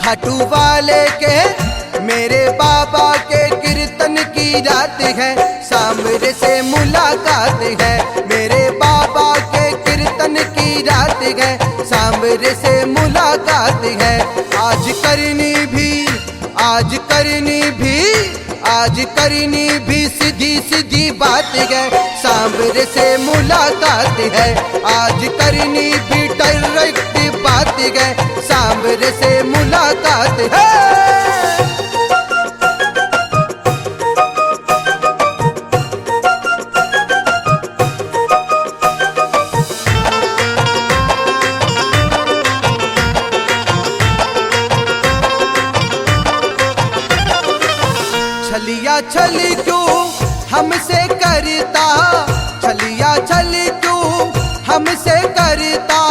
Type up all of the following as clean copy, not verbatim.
खाटू वाले के मेरे बाबा के कीर्तन की रात है, सामने से मुलाकात है। मेरे बाबा के कीर्तन की रात है, सामने से मुलाकात है। आज करनी भी सीधी सीधी बात है, सामने से मुलाकात है। आज करनी भी डायरेक्ट बात है, सामने से मुलाकात है। छलिया छली क्यों हमसे करता, छलिया छली क्यों हमसे करता।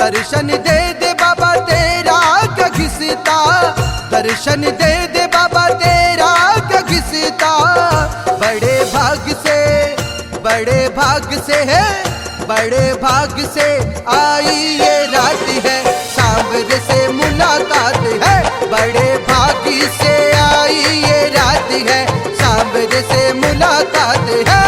दर्शन दे दे बाबा तेरा क्या घिसता, दर्शन दे दे बाबा तेरा क्या घिसता। बड़े भाग से आई ये रात है, सामने से मुलाकात है। बड़े भाग से आई ये रात है, सामने से मुलाकात है।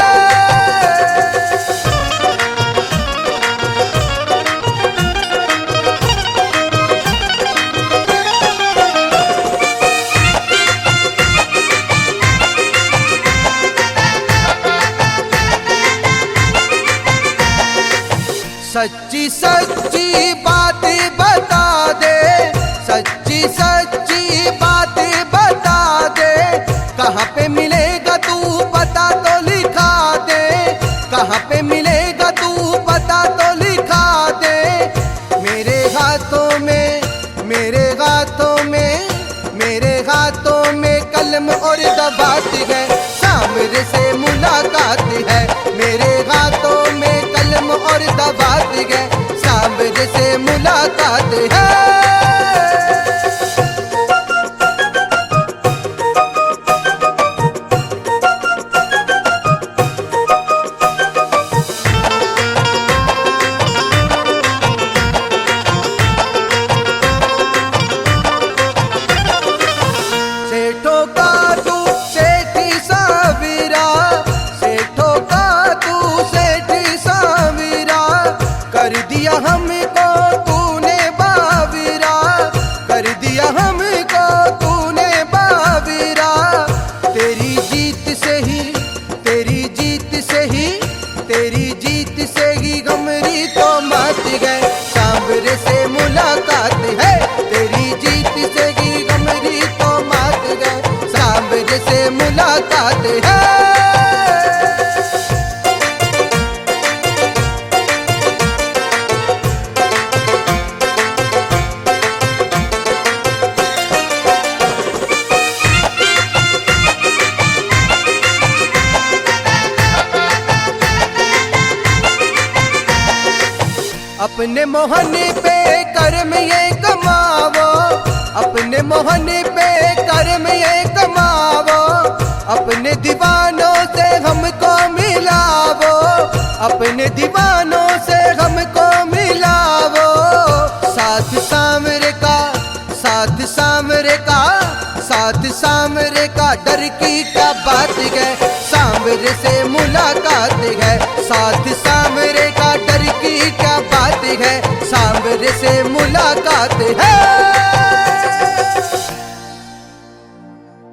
सच्ची सच्ची बात बता दे, सच्ची सच्ची बात बता दे। कहाँ पे मिलेगा तू पता तो लिखा दे, कहाँ पे मिलेगा तू पता तो लिखा दे। मेरे हाथों में कलम और दबात है, सामने से मुलाकात है। मेरे हाथों में कलम और दबात है, सामने से मुलाकात है। सेठों का तू सेठी सावीरा, सेठों का तू सेठी सावीरा। कर दिया हमको तूने बावीरा, कर दिया हमको तूने बावीरा। तेरी जीत से ही गमरी तो मच गए, सामने से मुलाकात है। तेरी जीत से ही गमरी तो मच गए, सामने से मुलाकात है। अपने मोहन पे कर्म ये कमावो, अपने मोहन पे कर्म ये कमावो। अपने दीवानों से हमको मिलावो, अपने दीवानों से हमको मिलावो। साथ सामरे का डर की क्या बात है, सामने से मुलाकात है। साथ सामरे का डर की क्या बात है, सामने से मुलाकात है।